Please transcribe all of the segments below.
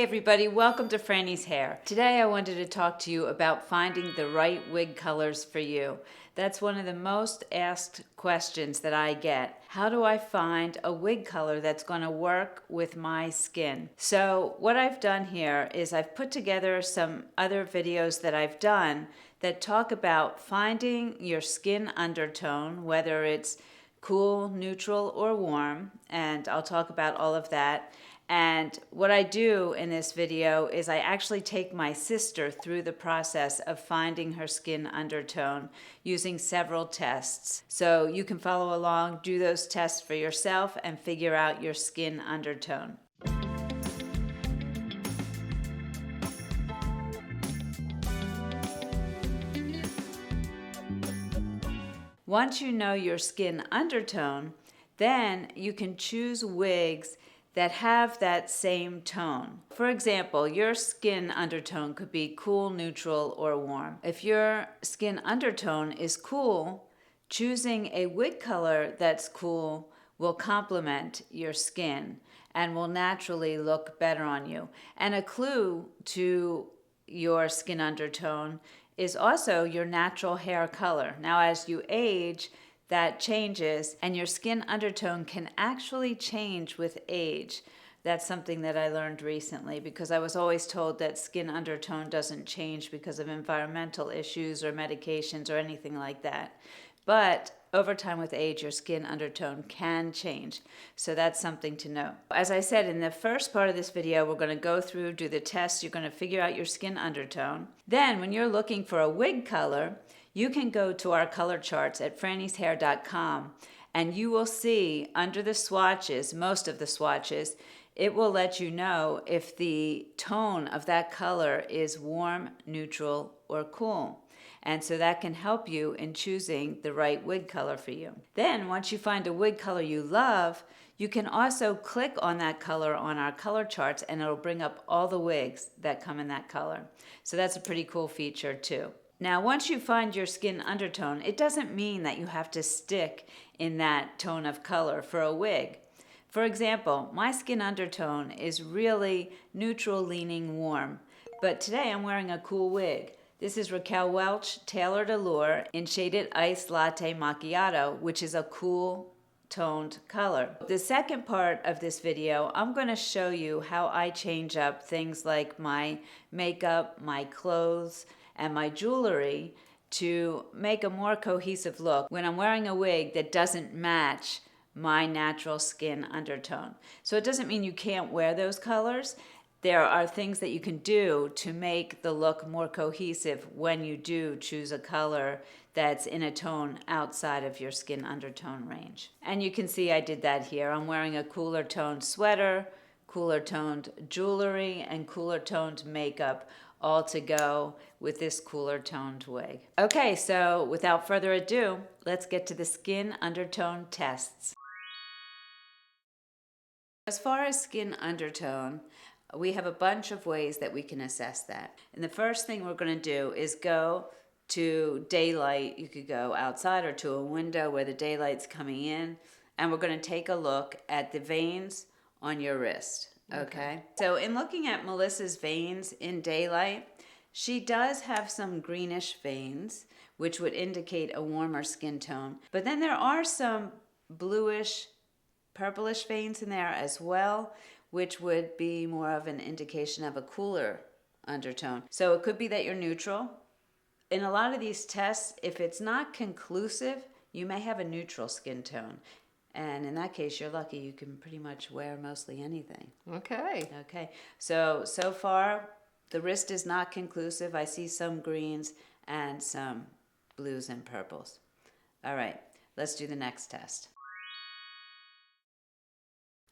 everybody, welcome to Frannie's Hair. Today I wanted to talk to you about finding the right wig colors for you. That's one of the most asked questions that I get. How do I find a wig color that's going to work with my skin? So what I've done here is I've put together some other videos that I've done that talk about finding your skin undertone, whether it's cool, neutral, or warm, and I'll talk about all of that. And what I do in this video is I actually take my sister through the process of finding her skin undertone using several tests. So you can follow along, do those tests for yourself, and figure out your skin undertone. Once you know your skin undertone, then you can choose wigs that have that same tone. For example, your skin undertone could be cool, neutral, or warm. If your skin undertone is cool, choosing a wig color that's cool will complement your skin and will naturally look better on you. And a clue to your skin undertone is also your natural hair color. Now, as you age, that changes, and your skin undertone can actually change with age. That's something that I learned recently because I was always told that skin undertone doesn't change because of environmental issues or medications or anything like that. But over time with age, your skin undertone can change. So that's something to know. As I said, in the first part of this video, we're going to go through, do the tests. You're going to figure out your skin undertone. Then when you're looking for a wig color, you can go to our color charts at frannieshair.com and you will see under the swatches, most of the swatches, it will let you know if the tone of that color is warm, neutral, or cool. And so that can help you in choosing the right wig color for you. Then once you find a wig color you love, you can also click on that color on our color charts and it'll bring up all the wigs that come in that color. So that's a pretty cool feature too. Now, once you find your skin undertone, it doesn't mean that you have to stick in that tone of color for a wig. For example, my skin undertone is really neutral leaning warm, but today I'm wearing a cool wig. This is Raquel Welch Tailored Allure in Shaded Ice Latte Macchiato, which is a cool toned color. The second part of this video, I'm going to show you how I change up things like my makeup, my clothes, and my jewelry to make a more cohesive look when I'm wearing a wig that doesn't match my natural skin undertone. So it doesn't mean you can't wear those colors. There are things that you can do to make the look more cohesive when you do choose a color that's in a tone outside of your skin undertone range. And you can see I did that here. I'm wearing a cooler toned sweater, cooler toned jewelry, and cooler toned makeup, all to go with this cooler toned wig. Okay, so without further ado, let's get to the skin undertone tests. As far as skin undertone, we have a bunch of ways that we can assess that. And the first thing we're going to do is go to daylight. You could go outside or to a window where the daylight's coming in, and we're going to take a look at the veins on your wrist. Okay. So in looking at Melissa's veins in daylight, she does have some greenish veins, which would indicate a warmer skin tone. But then there are some bluish, purplish veins in there as well, which would be more of an indication of a cooler undertone. So it could be that you're neutral. In a lot of these tests, if it's not conclusive, you may have a neutral skin tone. And in that case, you're lucky. You can pretty much wear mostly anything. Okay. Okay. So far, the wrist is not conclusive. I see some greens and some blues and purples. All right. Let's do the next test.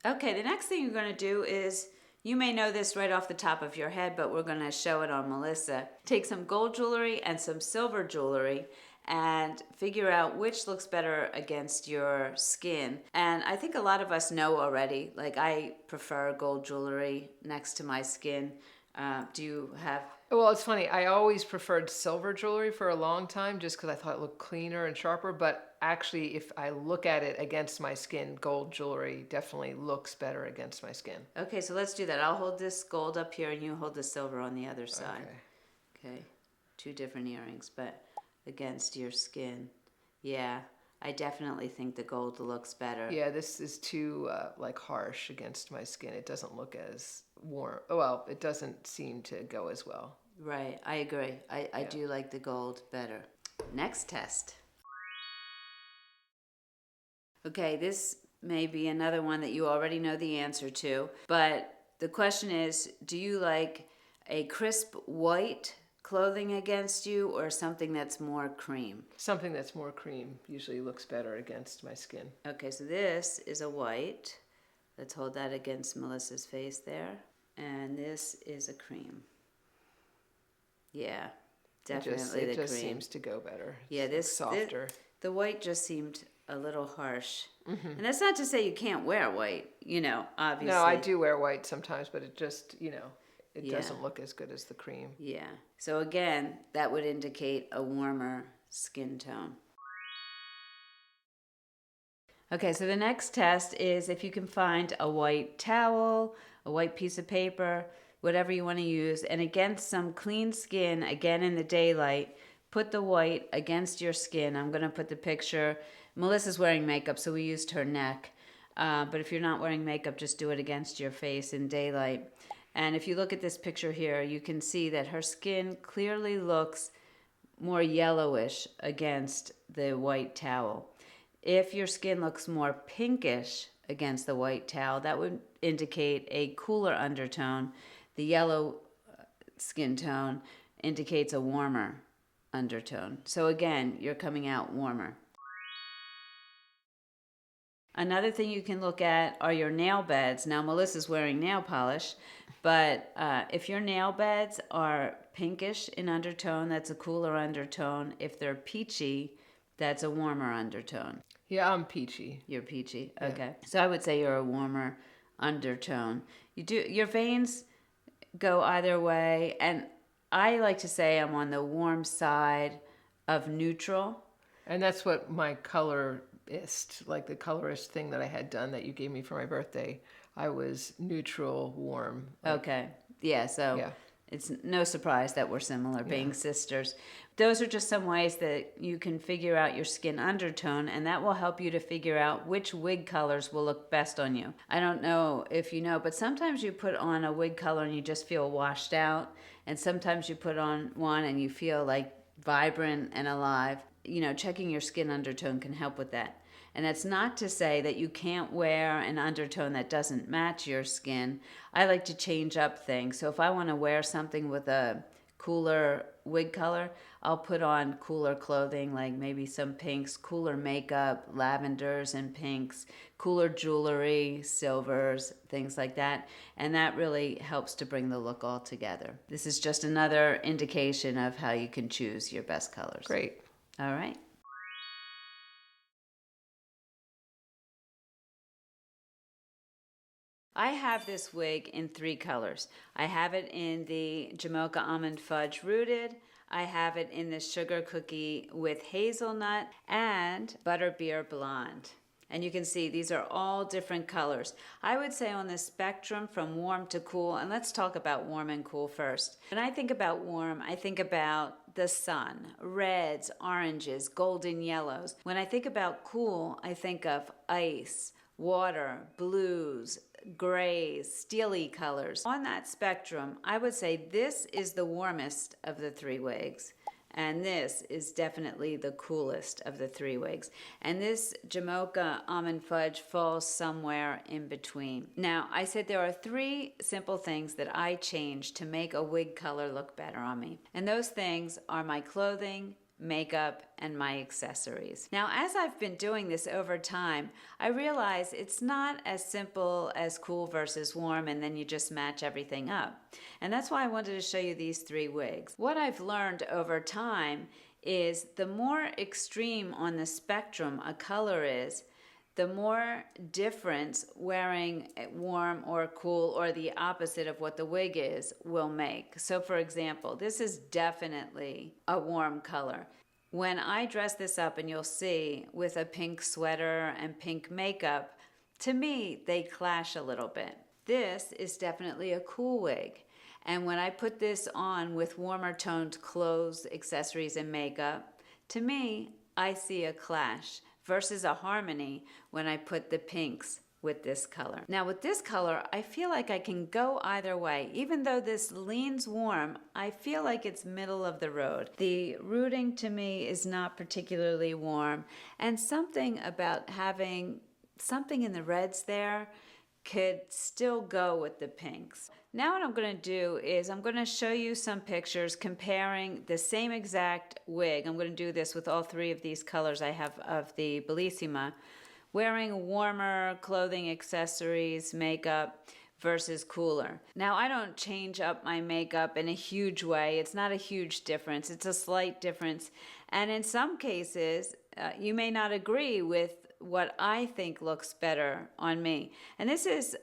Okay. The next thing you're going to do is, you may know this right off the top of your head, but we're going to show it on Melissa. Take some gold jewelry and some silver jewelry and figure out which looks better against your skin. And I think a lot of us know already, like I prefer gold jewelry next to my skin. Do you have... Well, it's funny. I always preferred silver jewelry for a long time just because I thought it looked cleaner and sharper. But actually, if I look at it against my skin, gold jewelry definitely looks better against my skin. Okay, so let's do that. I'll hold this gold up here and you hold the silver on the other side. Okay. Two different earrings, but against your skin. Yeah, I definitely think the gold looks better. Yeah, this is too like harsh against my skin. It doesn't look as warm. Well, it doesn't seem to go as well. Right, I agree. I do like the gold better. Next test. Okay, this may be another one that you already know the answer to, but the question is, do you like a crisp white clothing against you or something that's more cream? Something that's more cream usually looks better against my skin. Okay, so this is a white. Let's hold that against Melissa's face there. And this is a cream. Yeah, definitely it the just cream. seems to go better. Yeah, this softer. The white just seemed a little harsh. And that's not to say you can't wear white, you know, obviously. No, I do wear white sometimes, but it just, you know, it doesn't look as good as the cream. Yeah. So again, that would indicate a warmer skin tone. Okay, so the next test is if you can find a white towel, a white piece of paper, whatever you want to use, and against some clean skin, again in the daylight, put the white against your skin. I'm going to put the picture. Melissa's wearing makeup, so we used her neck. But if you're not wearing makeup, just do it against your face in daylight. And if you look at this picture here, you can see that her skin clearly looks more yellowish against the white towel. If your skin looks more pinkish against the white towel, that would indicate a cooler undertone. The yellow skin tone indicates a warmer undertone. So again, you're coming out warmer. Another thing you can look at are your nail beds. Now, Melissa's wearing nail polish, but if your nail beds are pinkish in undertone, that's a cooler undertone. If they're peachy, that's a warmer undertone. Yeah, I'm peachy. You're peachy. Okay. So I would say you're a warmer undertone. Your veins go either way, and I like to say I'm on the warm side of neutral. And that's what my colorist, like the colorist thing that I had done that you gave me for my birthday, I was neutral, warm. Okay. Yeah, so yeah. It's no surprise that we're similar, being sisters. Those are just some ways that you can figure out your skin undertone, and that will help you to figure out which wig colors will look best on you. I don't know if you know, but sometimes you put on a wig color and you just feel washed out, and sometimes you put on one and you feel like vibrant and alive. You know, checking your skin undertone can help with that. And that's not to say that you can't wear an undertone that doesn't match your skin. I like to change up things. So if I want to wear something with a cooler wig color, I'll put on cooler clothing, like maybe some pinks, cooler makeup, lavenders and pinks, cooler jewelry, silvers, things like that. And that really helps to bring the look all together. This is just another indication of how you can choose your best colors. Great. All right. I have this wig in 3 colors. I have it in the Jamocha Almond Fudge Rooted, I have it in the Sugar Cookie with Hazelnut, and Butterbeer Blonde. And you can see these are all different colors. I would say on the spectrum from warm to cool, and let's talk about warm and cool first. When I think about warm, I think about the sun, reds, oranges, golden yellows. When I think about cool, I think of ice, water, blues, grays, steely colors. On that spectrum, I would say this is the warmest of the 3 wigs. And this is definitely the coolest of the 3 wigs. And this Jamocha Almond Fudge falls somewhere in between. Now, I said there are 3 simple things that I change to make a wig color look better on me. And those things are my clothing, makeup, and my accessories. Now, as I've been doing this over time, I realize it's not as simple as cool versus warm and then you just match everything up. And that's why I wanted to show you these 3 wigs. What I've learned over time is the more extreme on the spectrum a color is, the more difference wearing warm or cool or the opposite of what the wig is will make. So for example, this is definitely a warm color. When I dress this up, and you'll see, with a pink sweater and pink makeup, to me, they clash a little bit. This is definitely a cool wig. And when I put this on with warmer toned clothes, accessories, and makeup, to me, I see a clash versus a harmony when I put the pinks with this color. Now with this color, I feel like I can go either way. Even though this leans warm, I feel like it's middle of the road. The rooting to me is not particularly warm, and something about having something in the reds there could still go with the pinks. Now what I'm going to do is I'm going to show you some pictures comparing the same exact wig. I'm going to do this with all three of these colors I have of the Bellissima, wearing warmer clothing, accessories, makeup versus cooler. Now I don't change up my makeup in a huge way. It's not a huge difference. It's a slight difference. And in some cases, you may not agree with what I think looks better on me. And this is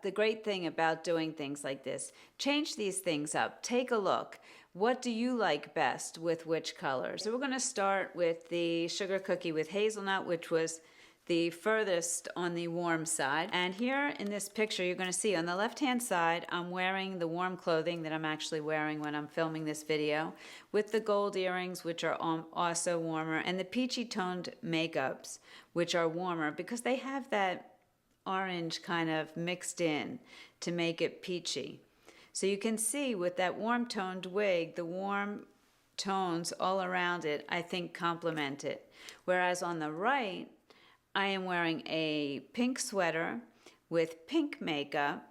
the great thing about doing things like this. Change these things up. Take a look. What do you like best with which colors? So we're going to start with the sugar cookie with hazelnut, which was the furthest on the warm side. And here in this picture, you're going to see on the left-hand side, I'm wearing the warm clothing that I'm actually wearing when I'm filming this video, with the gold earrings, which are also warmer, and the peachy toned makeups, which are warmer because they have that orange kind of mixed in to make it peachy. So you can see with that warm toned wig, the warm tones all around it, I think complement it. Whereas on the right, I am wearing a pink sweater with pink makeup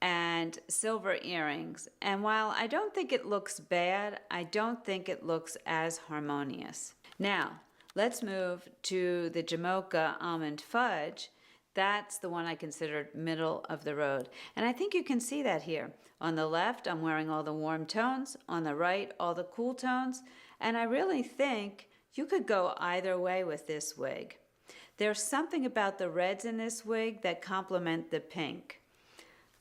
and silver earrings. And while I don't think it looks bad, I don't think it looks as harmonious. Now, let's move to the Jamocha Almond Fudge. That's the one I considered middle of the road. And I think you can see that here. On the left, I'm wearing all the warm tones. On the right, all the cool tones. And I really think you could go either way with this wig. There's something about the reds in this wig that complement the pink.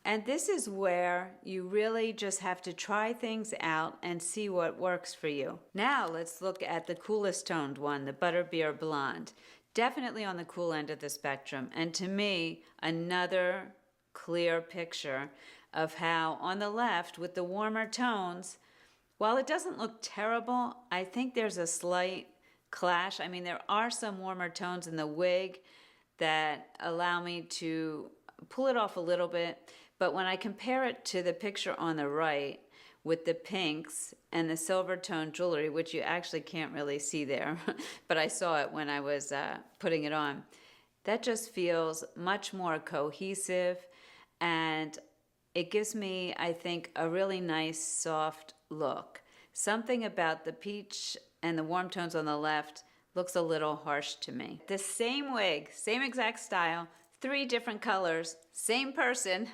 And this is where you really just have to try things out and see what works for you. Now let's look at the coolest toned one, the Butterbeer Blonde. Definitely on the cool end of the spectrum. And to me, another clear picture of how on the left with the warmer tones, while it doesn't look terrible, I think there's a slight clash. I mean, there are some warmer tones in the wig that allow me to pull it off a little bit, but when I compare it to the picture on the right with the pinks and the silver tone jewelry, which you actually can't really see there, but I saw it when I was putting it on, that just feels much more cohesive, and it gives me, I think, a really nice soft look. Something about the peach and the warm tones on the left looks a little harsh to me. The same wig, same exact style, 3 different colors, same person,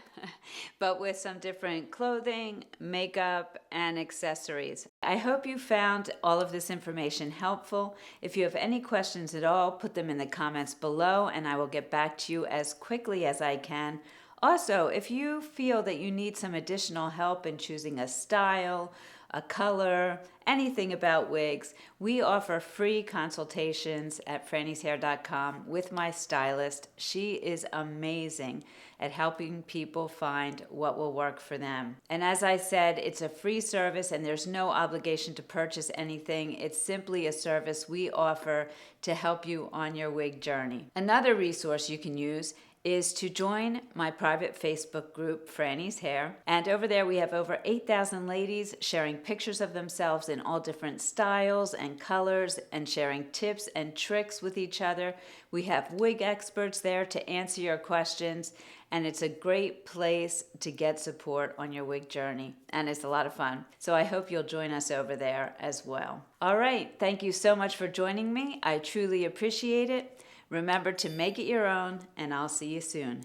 but with some different clothing, makeup, and accessories. I hope you found all of this information helpful. If you have any questions at all, put them in the comments below and I will get back to you as quickly as I can. Also, if you feel that you need some additional help in choosing a style, a color, anything about wigs, we offer free consultations at frannieshair.com with my stylist. She is amazing at helping people find what will work for them. And as I said, it's a free service and there's no obligation to purchase anything. It's simply a service we offer to help you on your wig journey. Another resource you can use is to join my private Facebook group, Frannie's Hair. And over there we have over 8,000 ladies sharing pictures of themselves in all different styles and colors and sharing tips and tricks with each other. We have wig experts there to answer your questions, and it's a great place to get support on your wig journey. And it's a lot of fun. So I hope you'll join us over there as well. All right, thank you so much for joining me. I truly appreciate it. Remember to make it your own, and I'll see you soon.